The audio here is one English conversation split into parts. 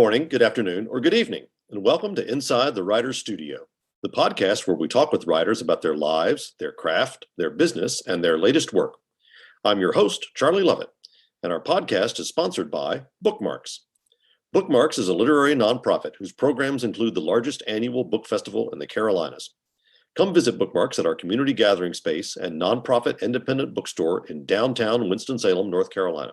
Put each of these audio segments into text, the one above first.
morning, good afternoon, or good evening, and welcome to Inside the Writer's Studio, the podcast where we talk with writers about their lives, their craft, their business, and their latest work. I'm your host, Charlie Lovett, and our podcast is sponsored by Bookmarks. Bookmarks is a literary nonprofit whose programs include the largest annual book festival in the Carolinas. Come visit Bookmarks at our community gathering space and nonprofit independent bookstore in downtown Winston-Salem, North Carolina.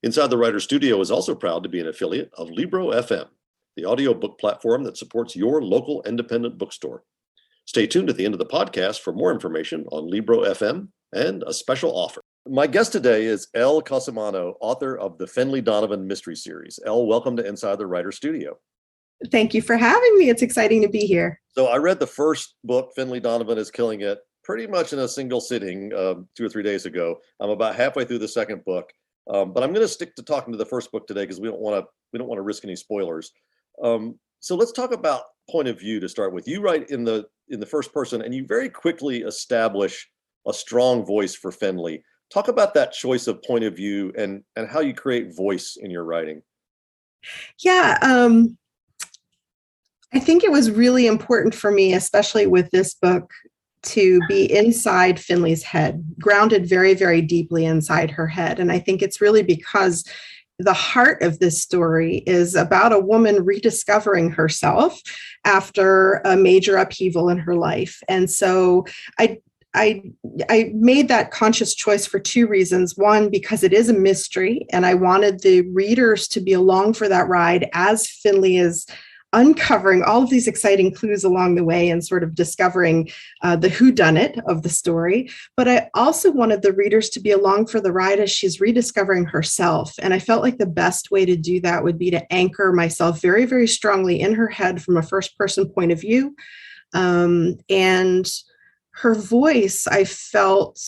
Inside the Writer's Studio is also proud to be an affiliate of Libro FM, the audiobook platform that supports your local independent bookstore. Stay tuned at the end of the podcast for more information on Libro FM and a special offer. My guest today is Elle Cosimano, author of the Finlay Donovan mystery series. Elle, welcome to Inside the Writer's Studio. Thank you for having me. It's exciting to be here. So I read the first book, Finlay Donovan is Killing It, pretty much in a single sitting 2 or 3 days ago. I'm about halfway through the second book. But I'm going to stick to talking to the first book today because we don't want to risk any spoilers. So let's talk about point of view to start with. You write in the first person, and you very quickly establish a strong voice for Finlay. Talk about that choice of point of view and how you create voice in your writing. Yeah, I think it was really important for me, especially with this book, to be inside Finlay's head, grounded very, very deeply inside her head. And I think it's really because the heart of this story is about a woman rediscovering herself after a major upheaval in her life. And so I made that conscious choice for two reasons. One, because it is a mystery, and I wanted the readers to be along for that ride as Finlay is uncovering all of these exciting clues along the way and sort of discovering the whodunit of the story. But I also wanted the readers to be along for the ride as she's rediscovering herself. And I felt like the best way to do that would be to anchor myself very, very strongly in her head from a first person point of view. And her voice, I felt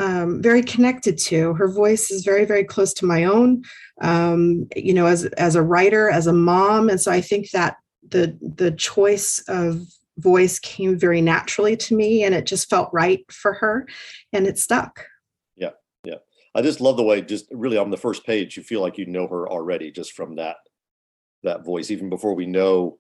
very connected to. Her voice is very, very close to my own, as a writer, as a mom. And so I think that the choice of voice came very naturally to me, and it just felt right for her, and it stuck. Yeah. I just love the way, just really on the first page, you feel like you know her already just from that voice, even before we know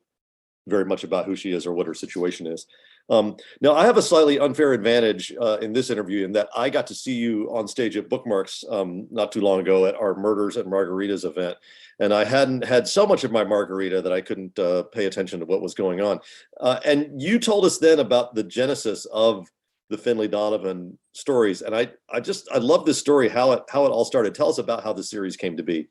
very much about who she is or what her situation is. Now, I have a slightly unfair advantage in this interview in that I got to see you on stage at Bookmarks not too long ago at our Murders and Margaritas event. And I hadn't had so much of my margarita that I couldn't pay attention to what was going on. And you told us then about the genesis of the Finlay Donovan stories. And I love this story, how it all started. Tell us about how the series came to be.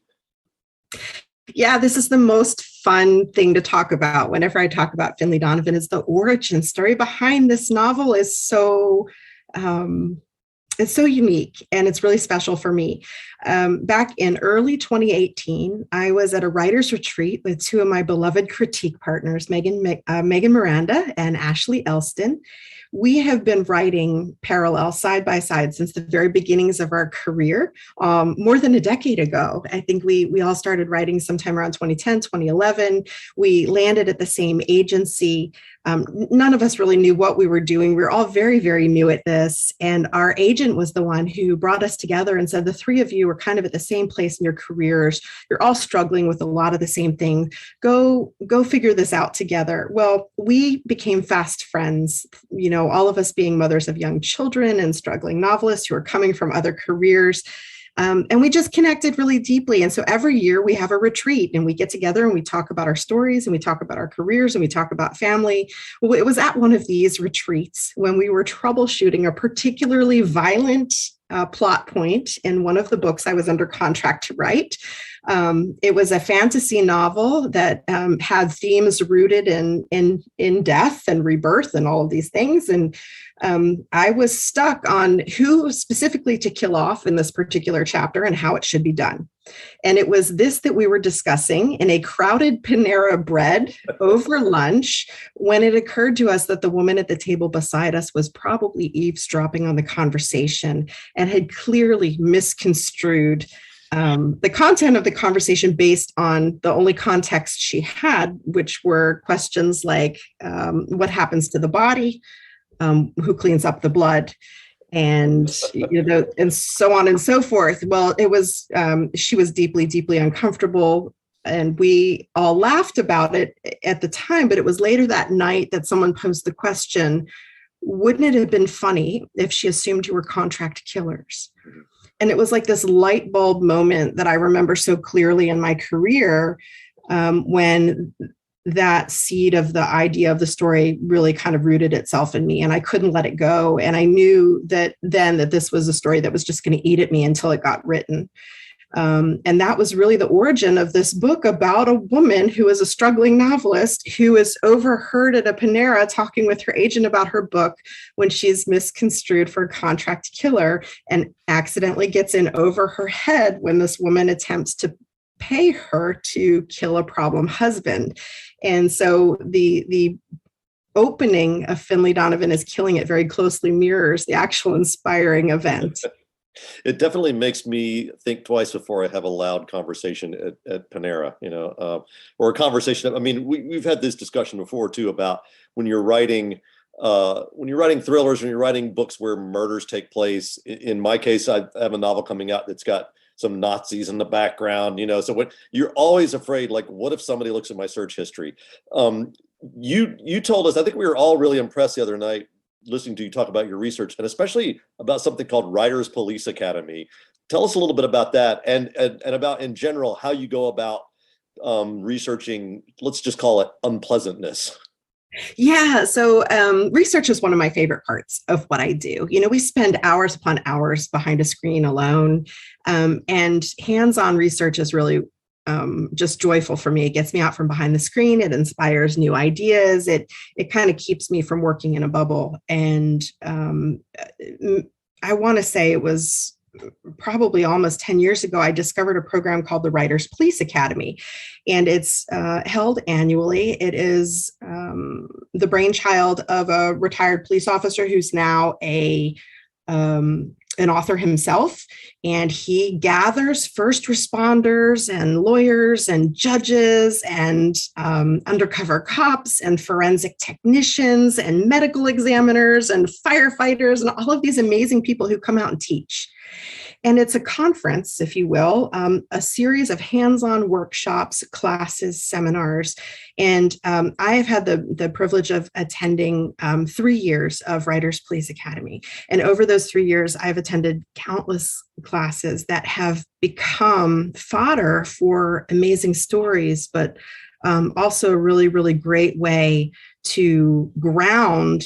Yeah, this is the most fun thing to talk about whenever I talk about Finlay Donovan. Is the origin story behind this novel is so it's so unique, and it's really special for me. Back in early 2018, I was at a writer's retreat with two of my beloved critique partners, Megan Miranda and Ashley Elston. We have been writing parallel side by side since the very beginnings of our career, more than a decade ago. I think we all started writing sometime around 2010, 2011. We landed at the same agency. None of us really knew what we were doing. We were all very, very new at this. And our agent was the one who brought us together and said, the three of you are kind of at the same place in your careers. You're all struggling with a lot of the same things. Go figure this out together. Well, we became fast friends, all of us being mothers of young children and struggling novelists who are coming from other careers. And we just connected really deeply. And so every year we have a retreat and we get together and we talk about our stories and we talk about our careers and we talk about family. Well, it was at one of these retreats when we were troubleshooting a particularly violent plot point in one of the books I was under contract to write. It was a fantasy novel that had themes rooted in death and rebirth and all of these things. And I was stuck on who specifically to kill off in this particular chapter and how it should be done. And it was this that we were discussing in a crowded Panera Bread over lunch when it occurred to us that the woman at the table beside us was probably eavesdropping on the conversation and had clearly misconstrued the content of the conversation based on the only context she had, which were questions like what happens to the body, who cleans up the blood, and and so on and so forth. Well, it was she was deeply, deeply uncomfortable and we all laughed about it at the time, but it was later that night that someone posed the question, wouldn't it have been funny if she assumed you were contract killers? And it was like this light bulb moment that I remember so clearly in my career, when that seed of the idea of the story really kind of rooted itself in me, and I couldn't let it go. And I knew that then that this was a story that was just going to eat at me until it got written. And that was really the origin of this book about a woman who is a struggling novelist who is overheard at a Panera talking with her agent about her book when she's misconstrued for a contract killer and accidentally gets in over her head when this woman attempts to pay her to kill a problem husband. And so the opening of Finlay Donovan is Killing It very closely mirrors the actual inspiring event. It definitely makes me think twice before I have a loud conversation at Panera, or a conversation. I mean, we've had this discussion before too about when you're writing thrillers, when you're writing books where murders take place. In my case, I have a novel coming out that's got some Nazis in the background, so what you're always afraid, like, what if somebody looks at my search history? You told us, I think we were all really impressed the other night listening to you talk about your research, and especially about something called Writers Police Academy. Tell us a little bit about that, and about in general how you go about researching, let's just call it unpleasantness. Yeah, so research is one of my favorite parts of what I do. We spend hours upon hours behind a screen alone, and hands-on research is really just joyful for me. It gets me out from behind the screen. It inspires new ideas. It kind of keeps me from working in a bubble. And I want to say it was probably almost 10 years ago, I discovered a program called the Writers Police Academy, and it's held annually. It is the brainchild of a retired police officer who's now an author himself, and he gathers first responders and lawyers and judges and undercover cops and forensic technicians and medical examiners and firefighters and all of these amazing people who come out and teach. And it's a conference, if you will, a series of hands-on workshops, classes, seminars. And I have had the privilege of attending 3 years of Writers Police Academy. And over those 3 years, I've attended countless classes that have become fodder for amazing stories, but also a really, really great way to ground.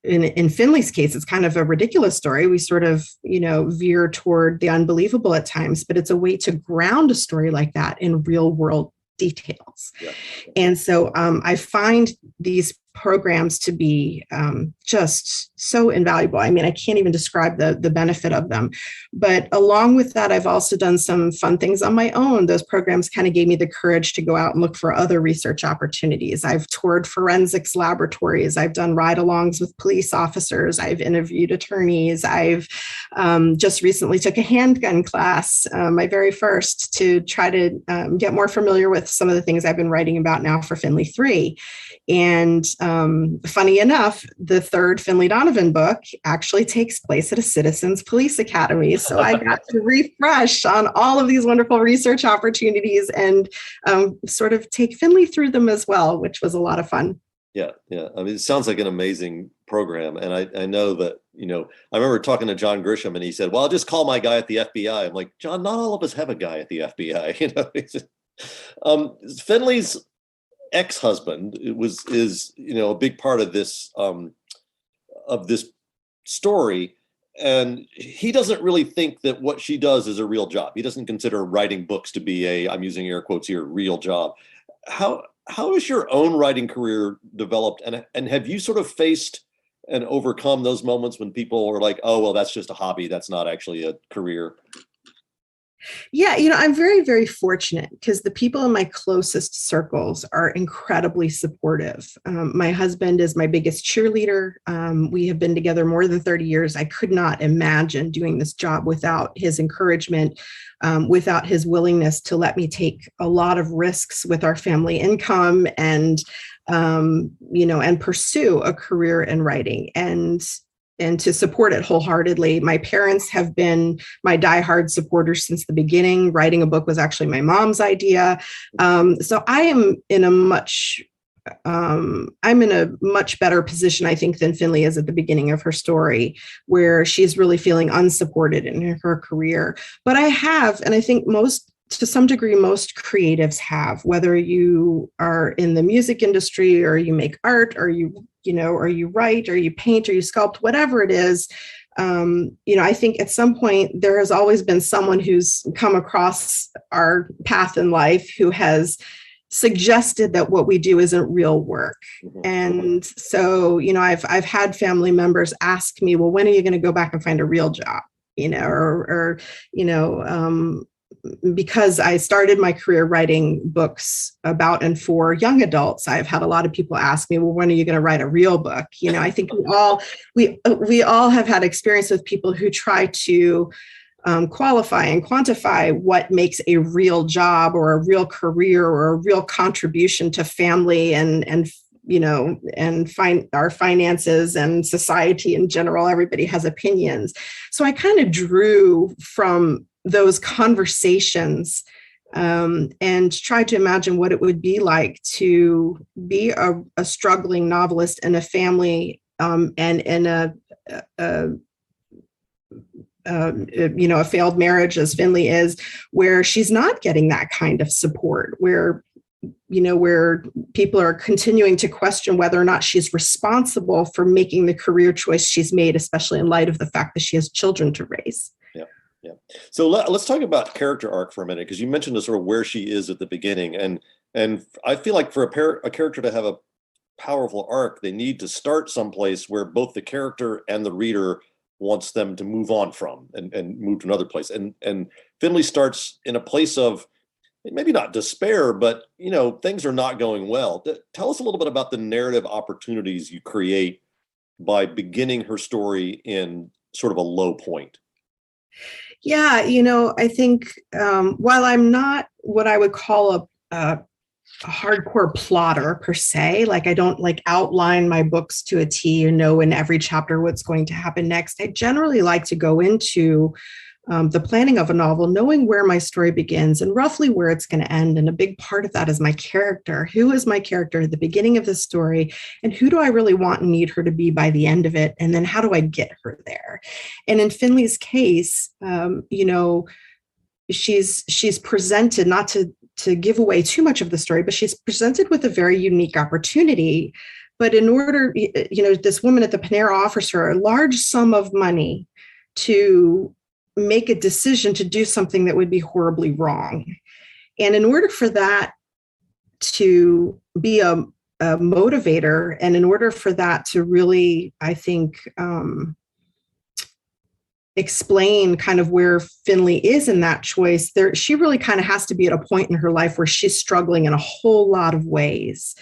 In Finlay's case, it's kind of a ridiculous story. We sort of, veer toward the unbelievable at times, but it's a way to ground a story like that in real world details. Yeah. And so I find these programs to be just so invaluable. I mean, I can't even describe the benefit of them. But along with that, I've also done some fun things on my own. Those programs kind of gave me the courage to go out and look for other research opportunities. I've toured forensics laboratories. I've done ride-alongs with police officers. I've interviewed attorneys. I've just recently took a handgun class, my very first, to try to get more familiar with some of the things I've been writing about now for Finlay 3. And funny enough, the third Finlay Donovan book actually takes place at a citizens police academy. So I got to refresh on all of these wonderful research opportunities and sort of take Finlay through them as well, which was a lot of fun. Yeah. I mean, it sounds like an amazing program. And I know that, I remember talking to John Grisham and he said, well, I'll just call my guy at the FBI. I'm like, John, not all of us have a guy at the FBI. Finlay's ex-husband is a big part of this story, and he doesn't really think that what she does is a real job. He doesn't consider writing books to be I'm using air quotes here, real job. How has your own writing career developed, and have you sort of faced and overcome those moments when people are like, oh well, that's just a hobby, that's not actually a career? Yeah, I'm very, very fortunate because the people in my closest circles are incredibly supportive. My husband is my biggest cheerleader. We have been together more than 30 years. I could not imagine doing this job without his encouragement, without his willingness to let me take a lot of risks with our family income and pursue a career in writing. And and to support it wholeheartedly. My parents have been my diehard supporters since the beginning. Writing a book was actually my mom's idea. So I'm in a much better position, I think, than Finlay is at the beginning of her story, where she's really feeling unsupported in her career. But I have, and I think to some degree, most creatives have, whether you are in the music industry or you make art or or you write or you paint or you sculpt, whatever it is. I think at some point there has always been someone who's come across our path in life who has suggested that what we do isn't real work. And so, I've had family members ask me, well, when are you going to go back and find a real job? Because I started my career writing books about and for young adults, I've had a lot of people ask me, well, when are you going to write a real book? I think we all have had experience with people who try to qualify and quantify what makes a real job or a real career or a real contribution to family and find our finances and society in general. Everybody has opinions. So I kind of drew from those conversations and tried to imagine what it would be like to be a struggling novelist in a family and in a failed marriage as Finlay is, where she's not getting that kind of support, where people are continuing to question whether or not she's responsible for making the career choice she's made, especially in light of the fact that she has children to raise. Yeah. So let's talk about character arc for a minute, because you mentioned the sort of where she is at the beginning. And I feel like for a character to have a powerful arc, they need to start someplace where both the character and the reader wants them to move on from and move to another place. And Finlay starts in a place of maybe not despair, but things are not going well. Tell us a little bit about the narrative opportunities you create by beginning her story in sort of a low point. Yeah, I think while I'm not what I would call a hardcore plotter per se, like I don't outline my books to a T and know in every chapter what's going to happen next. I generally like to go into the planning of a novel, knowing where my story begins and roughly where it's going to end. And a big part of that is my character. Who is my character at the beginning of the story? And who do I really want and need her to be by the end of it? And then how do I get her there? And in Finlay's case, she's presented, not to give away too much of the story, but she's presented with a very unique opportunity. But in order, this woman at the Panera offers her a large sum of money to make a decision to do something that would be horribly wrong. And in order for that to be a motivator, and in order for that to really, I think, explain kind of where Finlay is in that choice, she really kind of has to be at a point in her life where she's struggling in a whole lot of ways.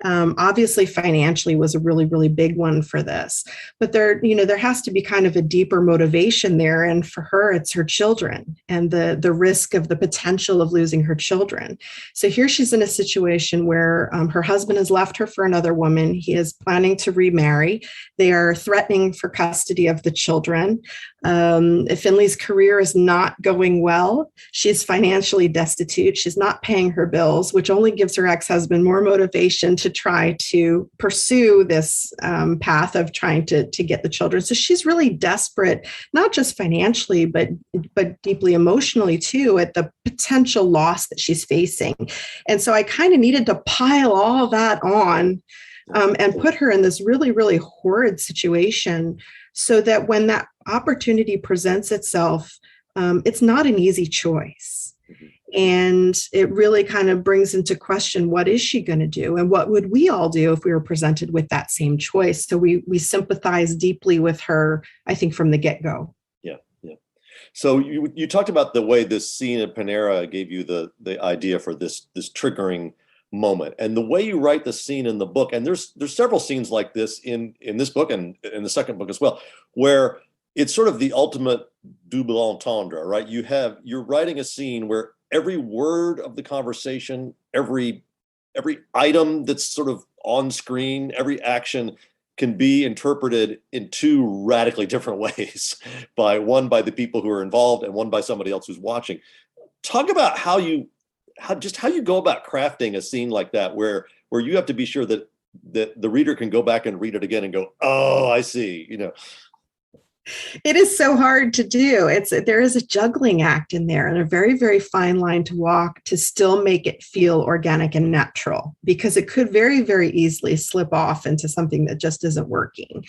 Obviously, financially was a really, really big one for this, but there has to be kind of a deeper motivation there. And for her, it's her children and the risk of the potential of losing her children. So here she's in a situation where her husband has left her for another woman. He is planning to remarry. They are threatening for custody of the children. Finlay's career is not going well. She's financially destitute. She's not paying her bills, which only gives her ex-husband more motivation to try to pursue this path of trying to get the children. So she's really desperate, not just financially, but deeply emotionally too, at the potential loss that she's facing. And so I kind of needed to pile all that on and put her in this really, really horrid situation, so that when that opportunity presents itself, it's not an easy choice. And it really kind of brings into question, what is she going to do? And what would we all do if we were presented with that same choice? So we sympathize deeply with her, I think, from the get-go. Yeah. So you talked about the way this scene at Panera gave you the idea for this triggering moment, and the way you write the scene in the book. And there's several scenes like this in this book and in the second book as well, where it's sort of the ultimate double entendre, right? You're writing a scene where every word of the conversation, every item that's sort of on screen, every action can be interpreted in two radically different ways, by the people who are involved and one by somebody else who's watching. Talk about how you go about crafting a scene like that, where you have to be sure that the reader can go back and read it again and go, oh, I see, It is so hard to do. There is a juggling act in there, and a very, very fine line to walk to still make it feel organic and natural, because it could very, very easily slip off into something that just isn't working.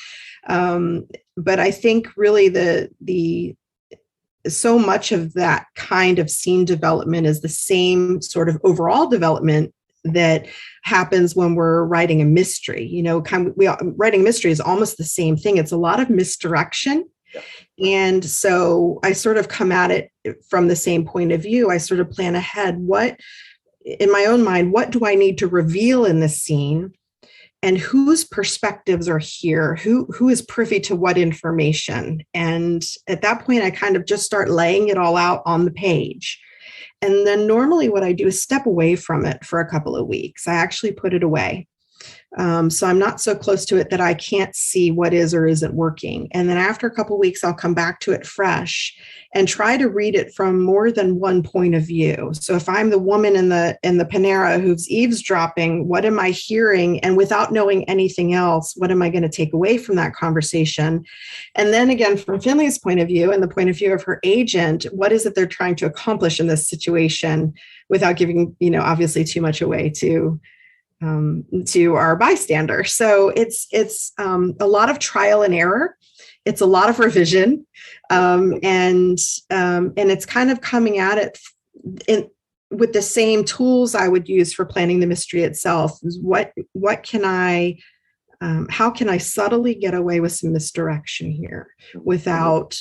But I think really the so much of that kind of scene development is the same sort of overall development that happens when we're writing a mystery. Writing a mystery is almost the same thing. It's a lot of misdirection. Yeah. And so I sort of come at it from the same point of view. I sort of plan ahead, in my own mind, what do I need to reveal in this scene? And whose perspectives are here? Who is privy to what information? And at that point, I kind of just start laying it all out on the page. And then normally what I do is step away from it for a couple of weeks. I actually put it away. So I'm not so close to it that I can't see what is or isn't working. And then after a couple of weeks, I'll come back to it fresh and try to read it from more than one point of view. So if I'm the woman in the Panera who's eavesdropping, what am I hearing? And without knowing anything else, what am I going to take away from that conversation? And then again, from Finlay's point of view and the point of view of her agent, what is it they're trying to accomplish in this situation without giving, obviously too much away to our bystander. So it's a lot of trial and error. It's a lot of revision, and it's kind of coming at it with the same tools I would use for planning the mystery itself. Is what can I, how can I subtly get away with some misdirection here without,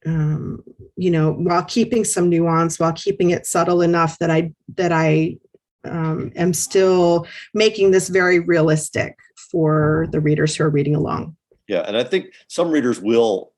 while keeping some nuance, while keeping it subtle enough that I am still making this very realistic for the readers who are reading along. Yeah, and I think some readers will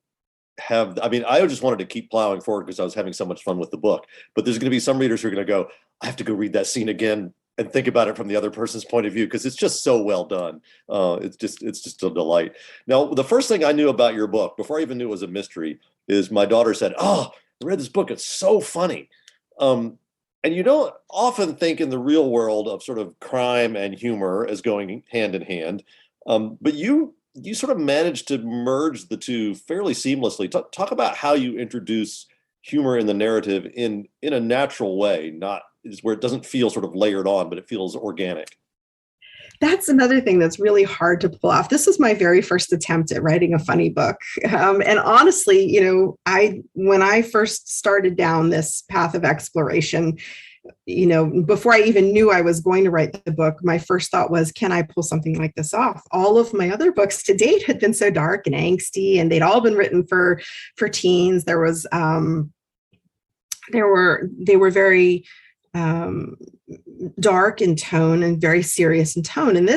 have, I just wanted to keep plowing forward because I was having so much fun with the book, but there's going to be some readers who are going to go, I have to go read that scene again and think about it from the other person's point of view, because it's just so well done. It's just a delight. Now, the first thing I knew about your book, before I even knew it was a mystery, is my daughter said, oh, I read this book, it's so funny. And you don't often think in the real world of sort of crime and humor as going hand in hand, but you sort of managed to merge the two fairly seamlessly. Talk about how you introduce humor in the narrative in a natural way, not where it doesn't feel sort of layered on, but it feels organic. That's another thing that's really hard to pull off. This was my very first attempt at writing a funny book. And honestly, when I first started down this path of exploration, before I even knew I was going to write the book, my first thought was, can I pull something like this off? All of my other books to date had been so dark and angsty, and they'd all been written for teens. They were very dark in tone and very serious in tone. And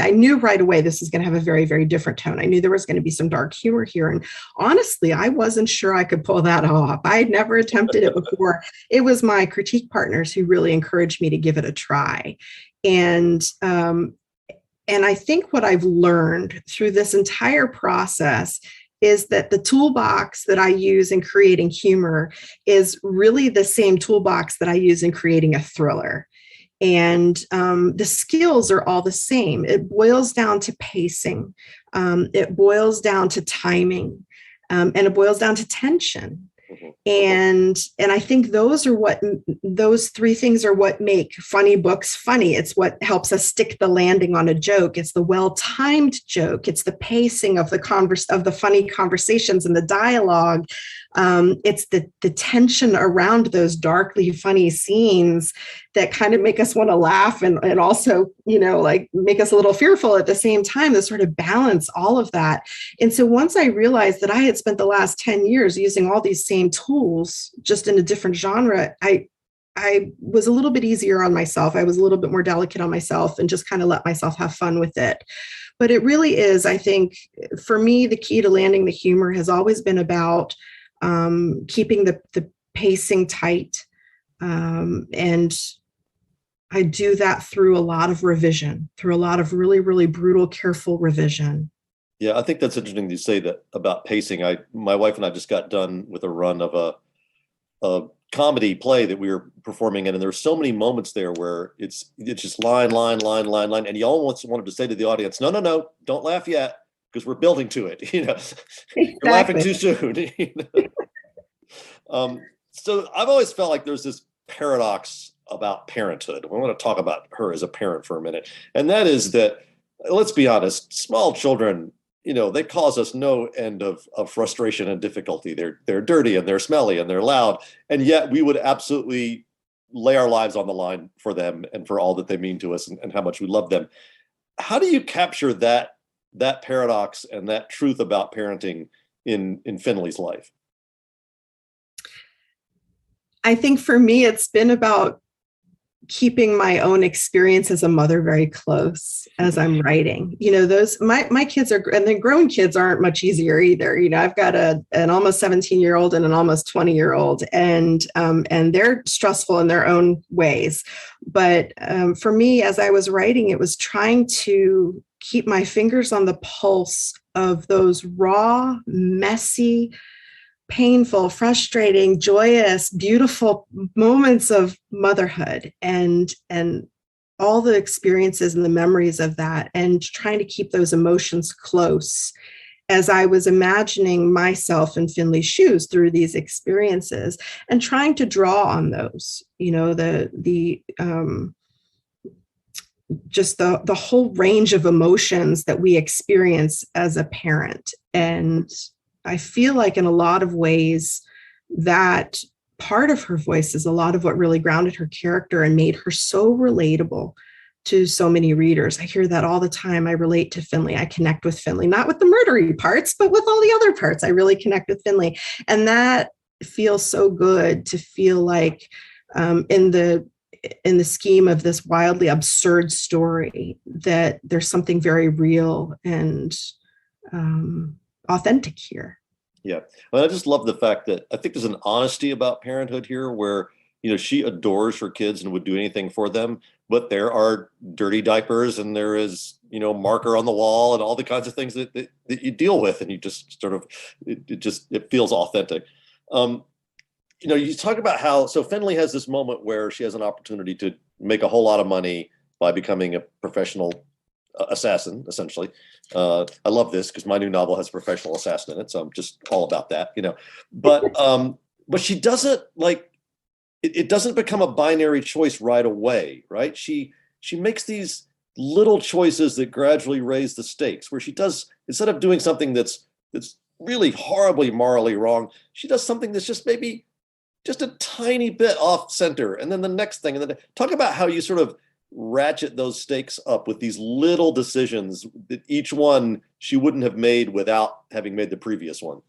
I knew right away this was going to have a very, very different tone. I knew there was going to be some dark humor here. And honestly, I wasn't sure I could pull that off. I had never attempted it before. It was my critique partners who really encouraged me to give it a try. And I think what I've learned through this entire process is that the toolbox that I use in creating humor is really the same toolbox that I use in creating a thriller. And the skills are all the same. It boils down to pacing. It boils down to timing. And it boils down to tension. And I think those three things are what make funny books funny. It's what helps us stick the landing on a joke. It's the well-timed joke. It's the pacing of the funny conversations and the dialogue. It's the tension around those darkly funny scenes that kind of make us want to laugh and also, make us a little fearful at the same time, to sort of balance all of that. And so once I realized that I had spent the last 10 years using all these same tools, just in a different genre, I was a little bit easier on myself. I was a little bit more delicate on myself and just kind of let myself have fun with it. But it really is, I think, for me, the key to landing the humor has always been about keeping the pacing tight. And I do that through a lot of revision, through a lot of really, really brutal, careful revision. Yeah, I think that's interesting you say that about pacing. My wife and I just got done with a run of a comedy play that we were performing in, and there were so many moments there where it's just line, line, line, line, line, and you almost wanted to say to the audience, no, no, no, don't laugh yet, because we're building to it. You're laughing Exactly. too soon. So I've always felt like there's this paradox about parenthood. I want to talk about her as a parent for a minute, and that is that, let's be honest, small children, they cause us no end of frustration and difficulty. They're dirty and they're smelly and they're loud, and yet we would absolutely lay our lives on the line for them and for all that they mean to us, and how much we love them. How do you capture that paradox and that truth about parenting in Finley's life? I think for me, it's been about keeping my own experience as a mother very close as I'm writing. Those my kids are, and the grown kids aren't much easier either. I've got an almost 17-year-old and an almost 20-year-old, and they're stressful in their own ways. But for me, as I was writing, it was trying to keep my fingers on the pulse of those raw, messy, painful, frustrating, joyous, beautiful moments of motherhood, and all the experiences and the memories of that, and trying to keep those emotions close as I was imagining myself in Finley's shoes through these experiences, and trying to draw on those, just the whole range of emotions that we experience as a parent. And I feel like in a lot of ways that part of her voice is a lot of what really grounded her character and made her so relatable to so many readers. I hear that all the time. I relate to Finlay. I connect with Finlay, not with the murdery parts, but with all the other parts. I really connect with Finlay. And that feels so good to feel like in the scheme of this wildly absurd story, that there's something very real and authentic here. Yeah. Well, I just love the fact that I think there's an honesty about parenthood here where, she adores her kids and would do anything for them, but there are dirty diapers and there is, marker on the wall and all the kinds of things that you deal with. And you just sort of, it feels authentic. You talk about how, so Finlay has this moment where she has an opportunity to make a whole lot of money by becoming a professional assassin, essentially. I love this because my new novel has a professional assassin in it, so I'm just all about that, But she doesn't it doesn't become a binary choice right away, right? She makes these little choices that gradually raise the stakes, where she does, instead of doing something that's really horribly morally wrong, she does something that's just maybe just a tiny bit off center, and then the next thing, and then talk about how you sort of ratchet those stakes up with these little decisions that each one she wouldn't have made without having made the previous one.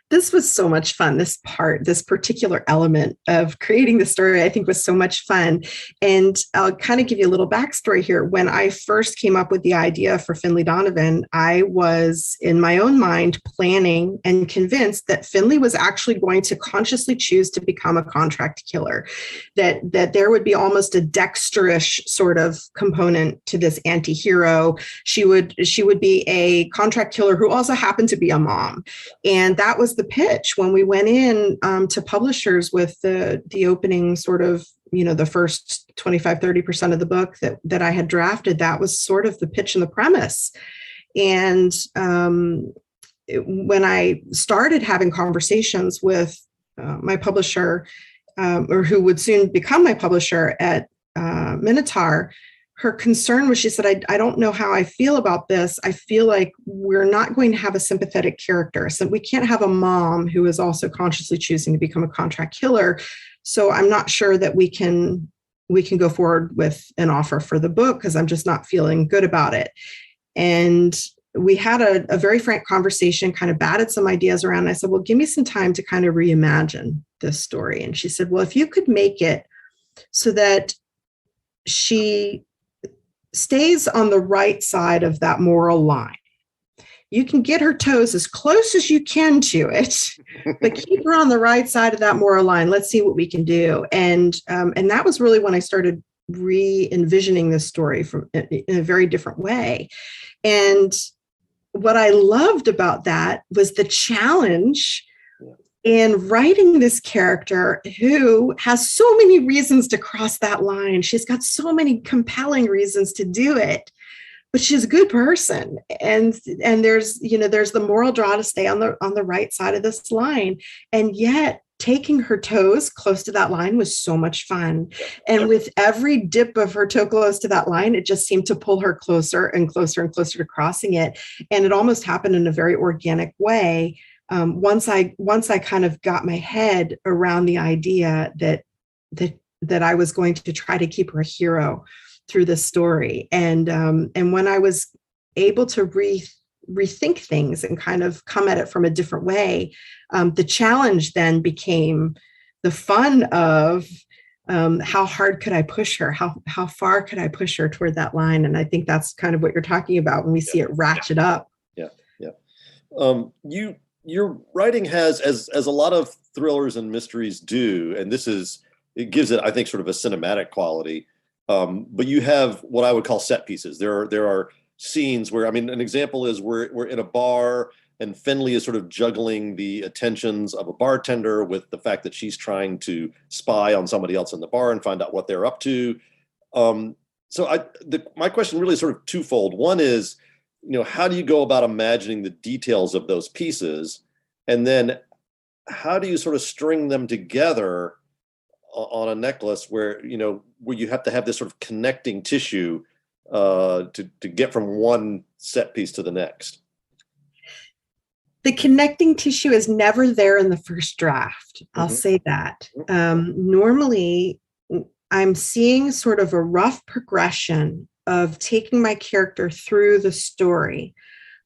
This was so much fun. This particular element of creating the story, I think, was so much fun. And I'll kind of give you a little backstory here. When I first came up with the idea for Finlay Donovan, I was in my own mind planning and convinced that Finlay was actually going to consciously choose to become a contract killer, that there would be almost a Dexterish sort of component to this anti-hero. She would be a contract killer who also happened to be a mom. And that was the pitch when we went in to publishers with the opening sort of, the first 25-30% of the book that I had drafted. That was sort of the pitch and the premise. And when I started having conversations with my publisher, or who would soon become my publisher at Minotaur, her concern was, she said, I don't know how I feel about this. I feel like we're not going to have a sympathetic character. So we can't have a mom who is also consciously choosing to become a contract killer. So I'm not sure that we can go forward with an offer for the book, because I'm just not feeling good about it. And we had a very frank conversation, kind of batted some ideas around. And I said, well, give me some time to kind of reimagine this story. And she said, well, if you could make it so that she stays on the right side of that moral line, you can get her toes as close as you can to it, but keep her on the right side of that moral line. Let's see what we can do. And that was really when I started re-envisioning this story in a very different way. And what I loved about that was the challenge in writing this character who has so many reasons to cross that line. She's got so many compelling reasons to do it, but she's a good person. And there's, there's the moral draw to stay on the right side of this line. And yet taking her toes close to that line was so much fun. And with every dip of her toe close to that line, it just seemed to pull her closer and closer and closer to crossing it. And it almost happened in a very organic way. Once I kind of got my head around the idea that I was going to try to keep her a hero through this story. And when I was able to rethink things and kind of come at it from a different way, the challenge then became the fun of how hard could I push her? How far could I push her toward that line? And I think that's kind of what you're talking about when we see it ratchet up. Yeah. Your writing has, as a lot of thrillers and mysteries do, and it gives it, I think, sort of a cinematic quality. But you have what I would call set pieces. There are scenes where, an example is we're in a bar and Finlay is sort of juggling the attentions of a bartender with the fact that she's trying to spy on somebody else in the bar and find out what they're up to. My question really is sort of twofold. One is, how do you go about imagining the details of those pieces? And then how do you sort of string them together on a necklace where you have to have this sort of connecting tissue to get from one set piece to the next? The connecting tissue is never there in the first draft. I'll say that. Normally, I'm seeing sort of a rough progression of taking my character through the story,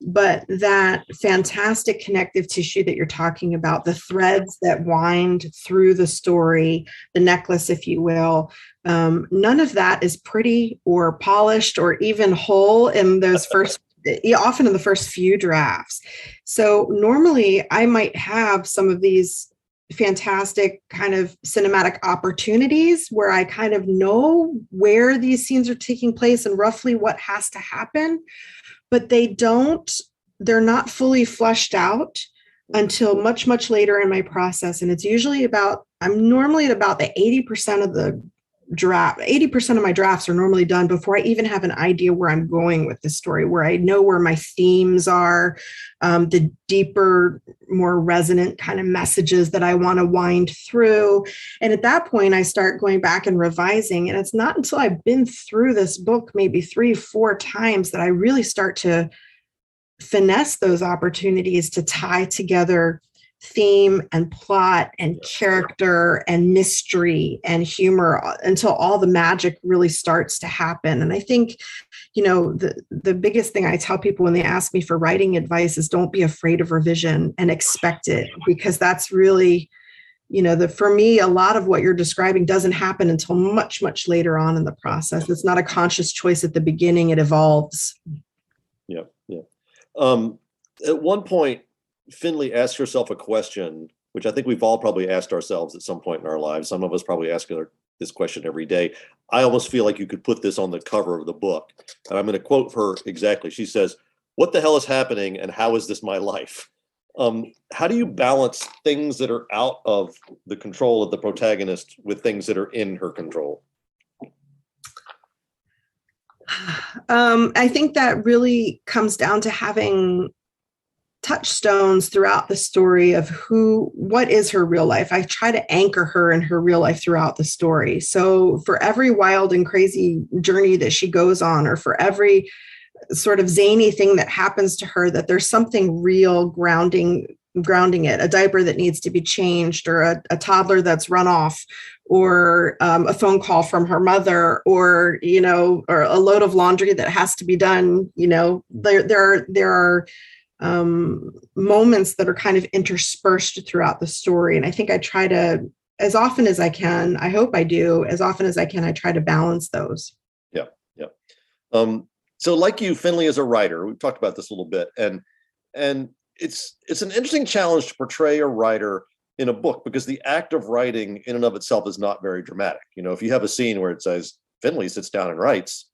but that fantastic connective tissue that you're talking about, the threads that wind through the story, the necklace, if you will, none of that is pretty or polished or even whole in those often in the first few drafts. So normally I might have some of these fantastic kind of cinematic opportunities where I kind of know where these scenes are taking place and roughly what has to happen, but they're not fully fleshed out until much, much later in my process. And it's usually I'm normally at about the 80% of the draft. 80% of my drafts are normally done before I even have an idea where I'm going with the story, where I know where my themes are, the deeper, more resonant kind of messages that I want to wind through. And at that point, I start going back and revising. And it's not until I've been through this book maybe 3-4 times that I really start to finesse those opportunities to tie together theme and plot and character and mystery and humor until all the magic really starts to happen. And I think, the biggest thing I tell people when they ask me for writing advice is don't be afraid of revision and expect it, because that's really, for me, a lot of what you're describing doesn't happen until much, much later on in the process. It's not a conscious choice at the beginning, it evolves. Yeah. At one point, Finlay asked herself a question, which I think we've all probably asked ourselves at some point in our lives. Some of us probably ask this question every day. I almost feel like you could put this on the cover of the book. And I'm going to quote her exactly. She says, "What the hell is happening and how is this my life?" How do you balance things that are out of the control of the protagonist with things that are in her control? I think that really comes down to having touchstones throughout the story of what is her real life. I try to anchor her in her real life throughout the story. So for every wild and crazy journey that she goes on, or for every sort of zany thing that happens to her, that there's something real grounding it, a diaper that needs to be changed, or a toddler that's run off, or a phone call from her mother, or or a load of laundry that has to be done. There are moments that are kind of interspersed throughout the story. And I think I try to, as often as I can, I hope I do, as often as I can, I try to balance those. Yeah. So like you, Finlay is a writer. We've talked about this a little bit, and it's an interesting challenge to portray a writer in a book, because the act of writing in and of itself is not very dramatic. If you have a scene where it says Finlay sits down and writes,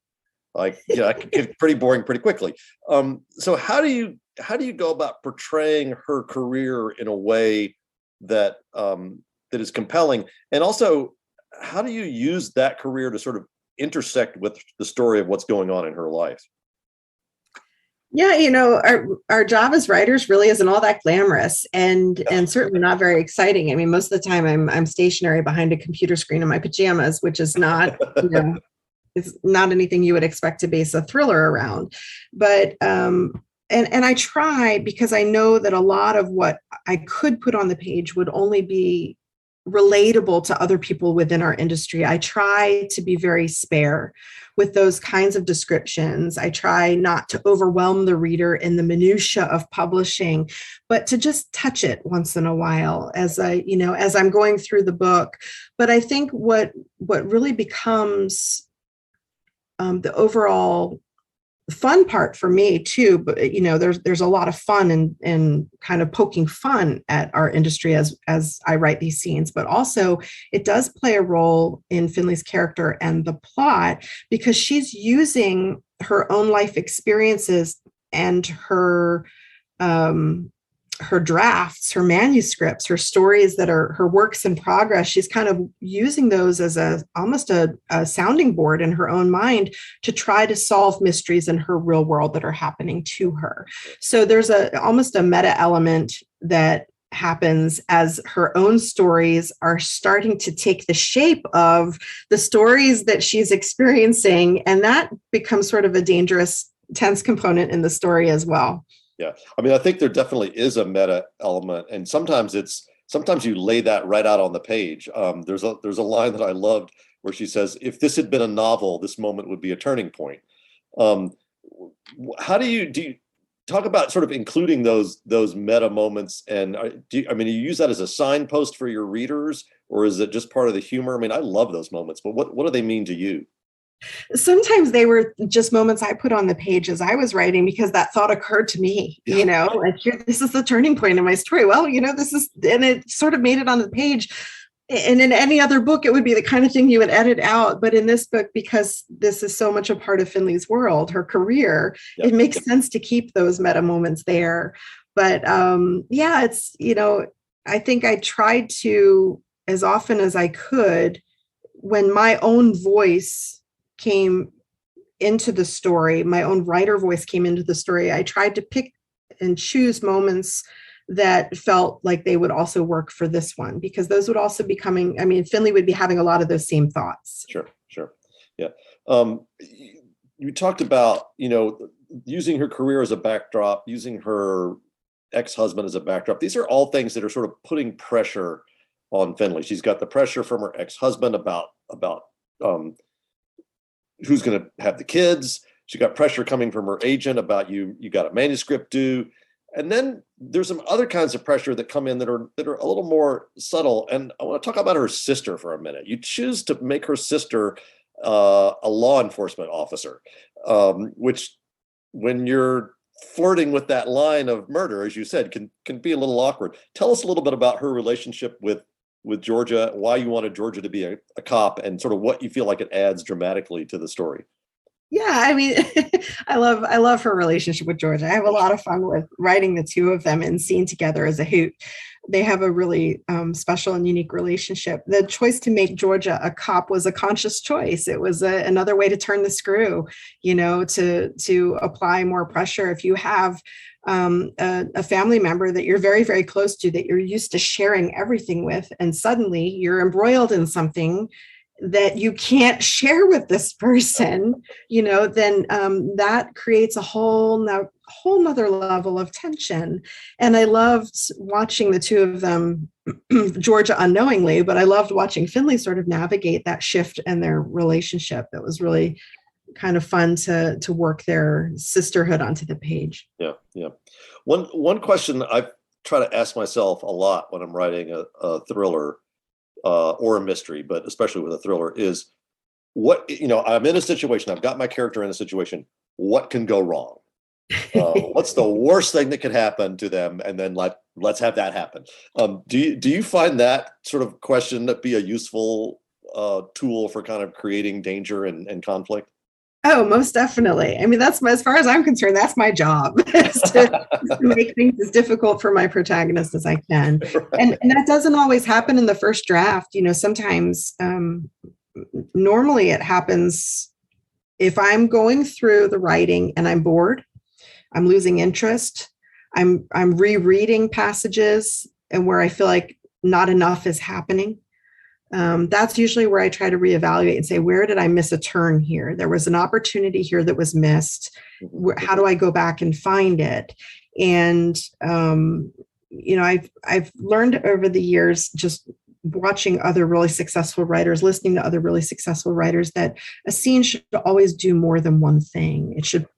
it can get pretty boring pretty quickly. So how do you how do you go about portraying her career in a way that that is compelling? And also, how do you use that career to sort of intersect with the story of what's going on in her life? Yeah, our job as writers really isn't all that glamorous, and certainly not very exciting. I mean, most of the time I'm stationary behind a computer screen in my pajamas, which is not, it's not anything you would expect to base a thriller around. But and I try, because I know that a lot of what I could put on the page would only be relatable to other people within our industry. I try to be very spare with those kinds of descriptions. I try not to overwhelm the reader in the minutia of publishing, but to just touch it once in a while as as I'm going through the book. But I think what really becomes the overall fun part for me too, but there's a lot of fun in kind of poking fun at our industry as I write these scenes, but also it does play a role in Finlay's character and the plot, because she's using her own life experiences and her drafts, her manuscripts, her stories that are her works in progress. She's kind of using those as almost a sounding board in her own mind to try to solve mysteries in her real world that are happening to her. So there's almost a meta element that happens as her own stories are starting to take the shape of the stories that she's experiencing. And that becomes sort of a dangerous, tense component in the story as well. Yeah, I mean, I think there definitely is a meta element, and sometimes you lay that right out on the page. There's a line that I loved where she says, "If this had been a novel, this moment would be a turning point." How do you talk about sort of including those meta moments? And do you use that as a signpost for your readers, or is it just part of the humor? I mean, I love those moments, but what do they mean to you? Sometimes they were just moments I put on the page as I was writing, because that thought occurred to me, like, this is the turning point in my story. Well, this is, and it sort of made it on the page. And in any other book, it would be the kind of thing you would edit out. But in this book, because this is so much a part of Finlay's world, her career, it makes sense to keep those meta moments there. But it's, I think I tried to, as often as I could, when my own voice came into the story, my own writer voice came into the story, I tried to pick and choose moments that felt like they would also work for this one, because those would also be coming. I mean, Finlay would be having a lot of those same thoughts. Sure. Yeah. You talked about, using her career as a backdrop, using her ex-husband as a backdrop. These are all things that are sort of putting pressure on Finlay. She's got the pressure from her ex-husband about who's going to have the kids. She got pressure coming from her agent about you got a manuscript due. And then there's some other kinds of pressure that come in that are a little more subtle. And I want to talk about her sister for a minute. You choose to make her sister a law enforcement officer, which, when you're flirting with that line of murder, as you said, can be a little awkward. Tell us a little bit about her relationship with Georgia, why you wanted Georgia to be a cop, and sort of what you feel like it adds dramatically to the story. Yeah, I mean, I love her relationship with Georgia. I have a lot of fun with writing the two of them and seeing together as a hoot. They have a really special and unique relationship. The choice to make Georgia a cop was a conscious choice. It was another way to turn the screw, to apply more pressure. If you have a family member that you're very, very close to, that you're used to sharing everything with, and suddenly you're embroiled in something that you can't share with this person, then that creates a whole nother level of tension. And I loved watching the two of them, Georgia unknowingly, but I loved watching Finlay sort of navigate that shift in their relationship. It was really kind of fun to work their sisterhood onto the page. Yeah. One question I try to ask myself a lot when I'm writing a thriller or a mystery, but especially with a thriller, is I'm in a situation, I've got my character in a situation, what can go wrong? What's the worst thing that could happen to them? And then let's have that happen. Do you find that sort of question to be a useful tool for kind of creating danger and conflict? Oh, most definitely. I mean, as far as I'm concerned, that's my job is to make things as difficult for my protagonist as I can. Right. And that doesn't always happen in the first draft. Sometimes, normally it happens if I'm going through the writing and I'm bored, I'm losing interest, I'm rereading passages and where I feel like not enough is happening. That's usually where I try to reevaluate and say, where did I miss a turn here? There was an opportunity here that was missed. How do I go back and find it? And I've learned over the years, just watching other really successful writers, listening to other really successful writers, that a scene should always do more than one thing. It should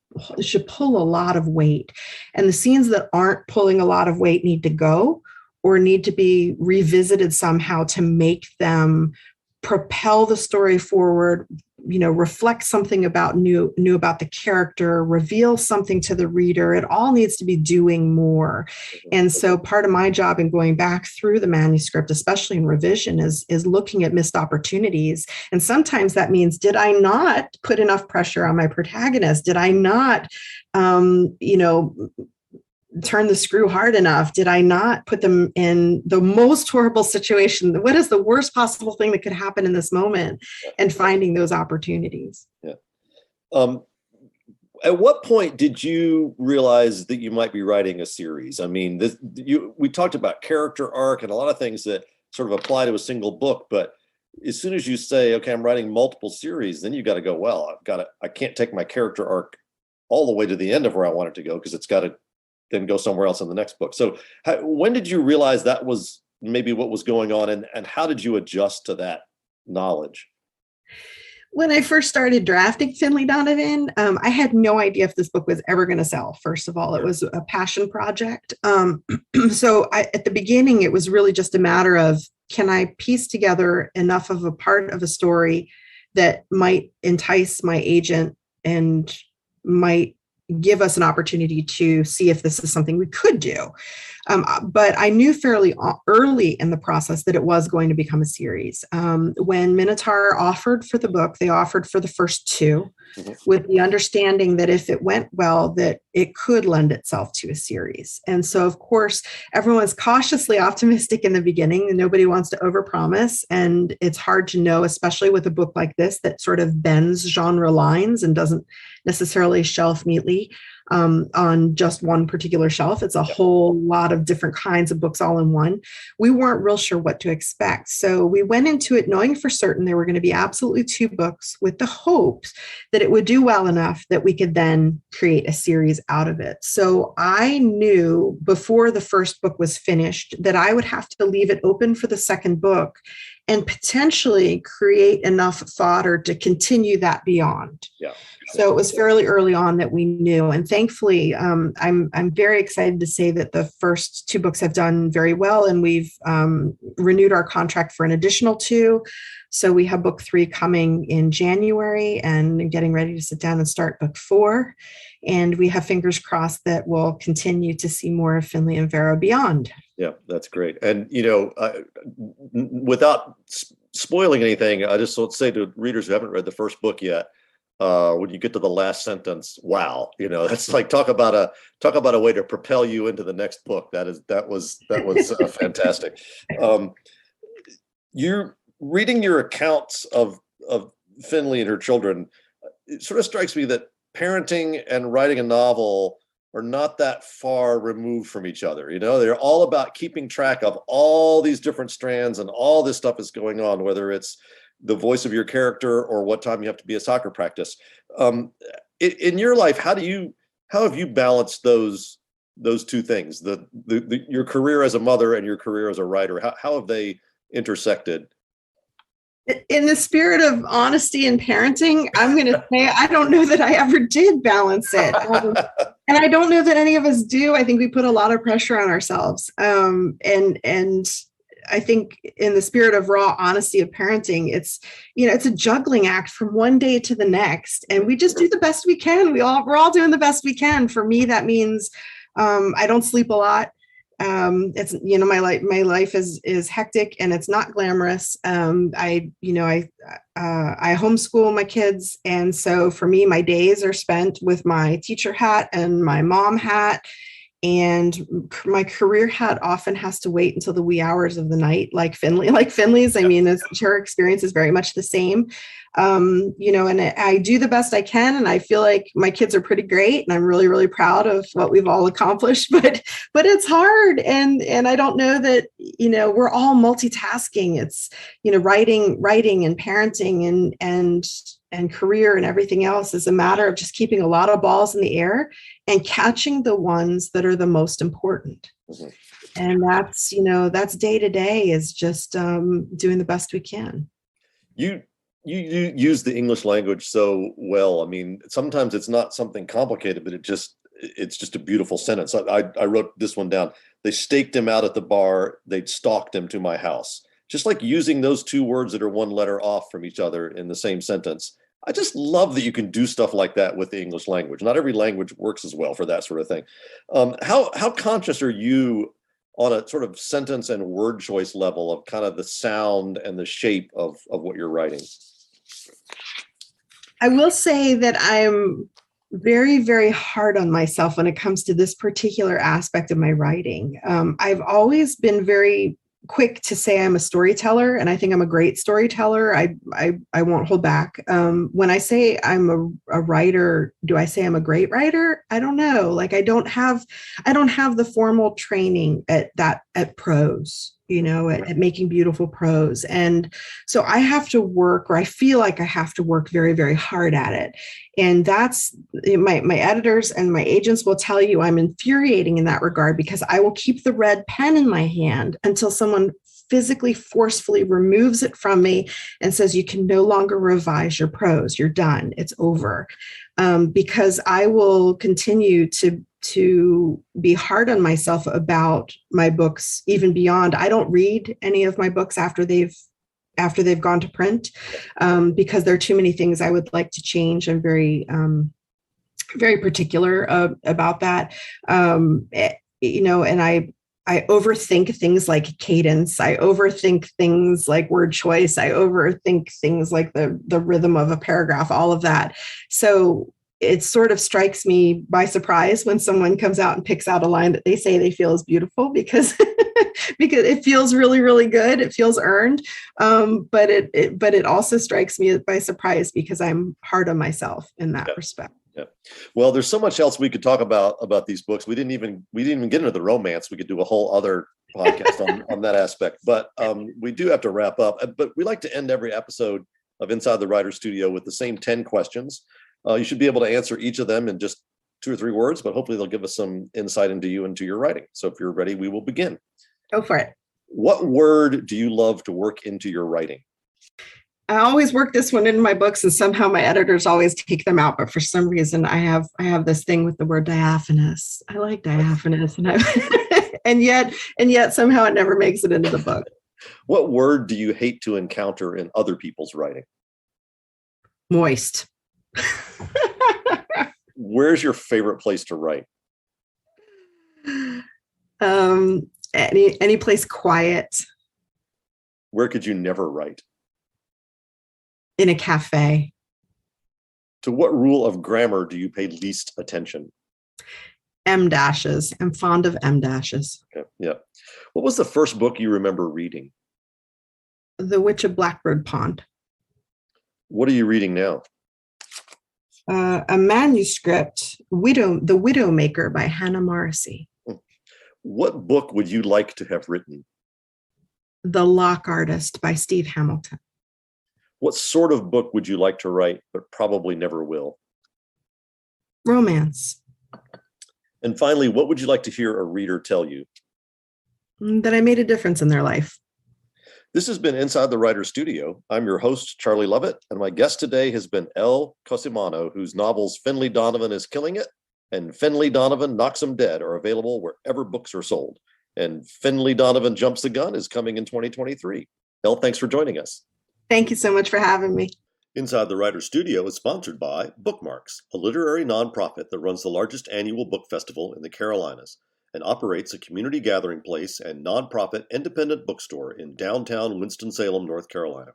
pull a lot of weight, and the scenes that aren't pulling a lot of weight need to go, or need to be revisited somehow to make them propel the story forward, reflect something about new about the character, reveal something to the reader. It all needs to be doing more. And so part of my job in going back through the manuscript, especially in revision, is looking at missed opportunities. And sometimes that means, did I not put enough pressure on my protagonist? Did I not turn the screw hard enough? Did I not put them in the most horrible situation? What is the worst possible thing that could happen in this moment? And finding those opportunities. Yeah. At what point did you realize that you might be writing a series? I mean, we talked about character arc and a lot of things that sort of apply to a single book, but as soon as you say, okay, I'm writing multiple series, then you got to go, well, I can't take my character arc all the way to the end of where I want it to go, because it's got to then go somewhere else in the next book. So when did you realize that was maybe what was going on, and how did you adjust to that knowledge? When I first started drafting Finlay Donovan, I had no idea if this book was ever going to sell. First of all, it was a passion project. So at the beginning, it was really just a matter of, can I piece together enough of a part of a story that might entice my agent and might give us an opportunity to see if this is something we could do. But I knew fairly early in the process that it was going to become a series. When Minotaur offered for the book, they offered for the first two, with the understanding that if it went well, that it could lend itself to a series. And so, of course, everyone's cautiously optimistic in the beginning, and nobody wants to overpromise. And it's hard to know, especially with a book like this that sort of bends genre lines and doesn't necessarily shelf neatly on just one particular shelf. It's a whole lot of different kinds of books all in one. We weren't real sure what to expect. So we went into it knowing for certain there were going to be absolutely two books, with the hopes that it would do well enough that we could then create a series out of it. So I knew before the first book was finished that I would have to leave it open for the second book and potentially create enough fodder to continue that beyond. Yeah. So it was fairly early on that we knew, and thankfully, I'm very excited to say that the first two books have done very well, and we've renewed our contract for an additional two. So we have book 3 coming in January, and getting ready to sit down and start book 4. And we have fingers crossed that we'll continue to see more of Finlay and Vera beyond. Yeah, that's great. And without spoiling anything, I just want to say to readers who haven't read the first book yet, when you get to the last sentence, wow, that's like talk about a way to propel you into the next book. That was fantastic. You're reading your accounts of Finlay and her children. It sort of strikes me that parenting and writing a novel are not that far removed from each other. They're all about keeping track of all these different strands, and all this stuff is going on, whether it's the voice of your character or what time you have to be at soccer practice. In your life, how have you balanced those two things, your career as a mother and your career as a writer? How have they intersected? In the spirit of honesty and parenting, I'm going to say I don't know that I ever did balance it. And I don't know that any of us do. I think we put a lot of pressure on ourselves. And I think in the spirit of raw honesty of parenting, it's a juggling act from one day to the next. And we just do the best we can. We're all doing the best we can. For me, that means I don't sleep a lot. It's, my life is hectic and it's not glamorous. I homeschool my kids, and so for me, my days are spent with my teacher hat and my mom hat, and my career hat often has to wait until the wee hours of the night, like Finley's. I mean, her experience is very much the same. And I do the best I can, and I feel like my kids are pretty great, and I'm really, really proud of what we've all accomplished. But it's hard, and I don't know that we're all multitasking. It's writing, and parenting, and career and everything else is a matter of just keeping a lot of balls in the air and catching the ones that are the most important. Mm-hmm. And that's day to day is just doing the best we can. You use the English language so well. I mean, sometimes it's not something complicated, but it's just a beautiful sentence. I wrote this one down. They staked him out at the bar. They'd stalked him to my house. Just like using those two words that are one letter off from each other in the same sentence. I just love that you can do stuff like that with the English language. Not every language works as well for that sort of thing. How conscious are you on a sort of sentence and word choice level of kind of the sound and the shape of what you're writing? I will say that I'm very, very hard on myself when it comes to this particular aspect of my writing. I've always been very quick to say I'm a storyteller, and I think I'm a great storyteller. I won't hold back. When I say I'm a writer, do I say I'm a great writer? I don't know. Like I don't have the formal training at prose, at making beautiful prose. And so I have to work, or I feel like I have to work very, very hard at it. And that's my editors and my agents will tell you I'm infuriating in that regard, because I will keep the red pen in my hand until someone physically forcefully removes it from me and says, you can no longer revise your prose. You're done. It's over. Because I will continue to be hard on myself about my books, even beyond. I don't read any of my books after they've gone to print, because there are too many things I would like to change. I'm very, very particular about that. And I overthink things like cadence. I overthink things like word choice. I overthink things like the rhythm of a paragraph, all of that. So it sort of strikes me by surprise when someone comes out and picks out a line that they say they feel is beautiful, because because it feels really, really good. It feels earned. But it also strikes me by surprise because I'm hard on myself in that respect. Yeah. Well, there's so much else we could talk about these books. We didn't even get into the romance. We could do a whole other podcast on that aspect. But we do have to wrap up. But we like to end every episode of Inside the Writer's Studio with the same 10 questions. You should be able to answer each of them in just 2 or 3 words, but hopefully they'll give us some insight into you and to your writing. So if you're ready, we will begin. Go for it. What word do you love to work into your writing? I always work this one in my books, and somehow my editors always take them out. But for some reason, I have this thing with the word diaphanous. I like diaphanous, and yet somehow it never makes it into the book. What word do you hate to encounter in other people's writing? Moist. Where's your favorite place to write? Any place quiet. Where could you never write? In a cafe. To what rule of grammar do you pay least attention? M dashes. I'm fond of M dashes. Okay, yeah. What was the first book you remember reading? The Witch of Blackbird Pond. What are you reading now? A manuscript, The Widowmaker by Hannah Morrissey. What book would you like to have written? The Lock Artist by Steve Hamilton. What sort of book would you like to write, but probably never will? Romance. And finally, what would you like to hear a reader tell you? That I made a difference in their life. This has been Inside the Writer's Studio. I'm your host, Charlie Lovett, and my guest today has been Elle Cosimano, whose novels Finlay Donovan is Killing It and Finlay Donovan Knocks 'Em Dead are available wherever books are sold. And Finlay Donovan Jumps the Gun is coming in 2023. Elle, thanks for joining us. Thank you so much for having me. Inside the Writer's Studio is sponsored by Bookmarks, a literary nonprofit that runs the largest annual book festival in the Carolinas. and operates a community gathering place and nonprofit independent bookstore in downtown Winston-Salem, North Carolina.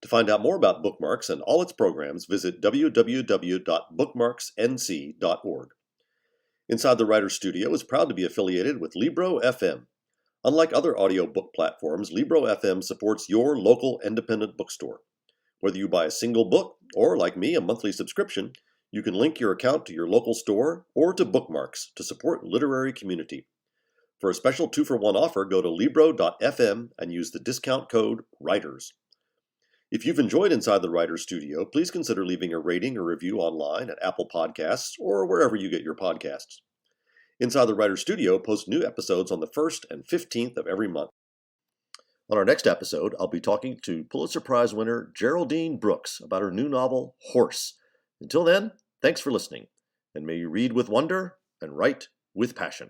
To find out more about Bookmarks and all its programs, visit www.bookmarksnc.org. Inside the Writer's Studio is proud to be affiliated with Libro FM. Unlike other audiobook platforms, Libro FM supports your local independent bookstore. Whether you buy a single book or, like me, a monthly subscription, you can link your account to your local store or to Bookmarks to support literary community. For a special 2-for-1 offer, go to libro.fm and use the discount code WRITERS. If you've enjoyed Inside the Writer's Studio, please consider leaving a rating or review online at Apple Podcasts or wherever you get your podcasts. Inside the Writer's Studio posts new episodes on the 1st and 15th of every month. On our next episode, I'll be talking to Pulitzer Prize winner Geraldine Brooks about her new novel, Horse. Until then, thanks for listening, and may you read with wonder and write with passion.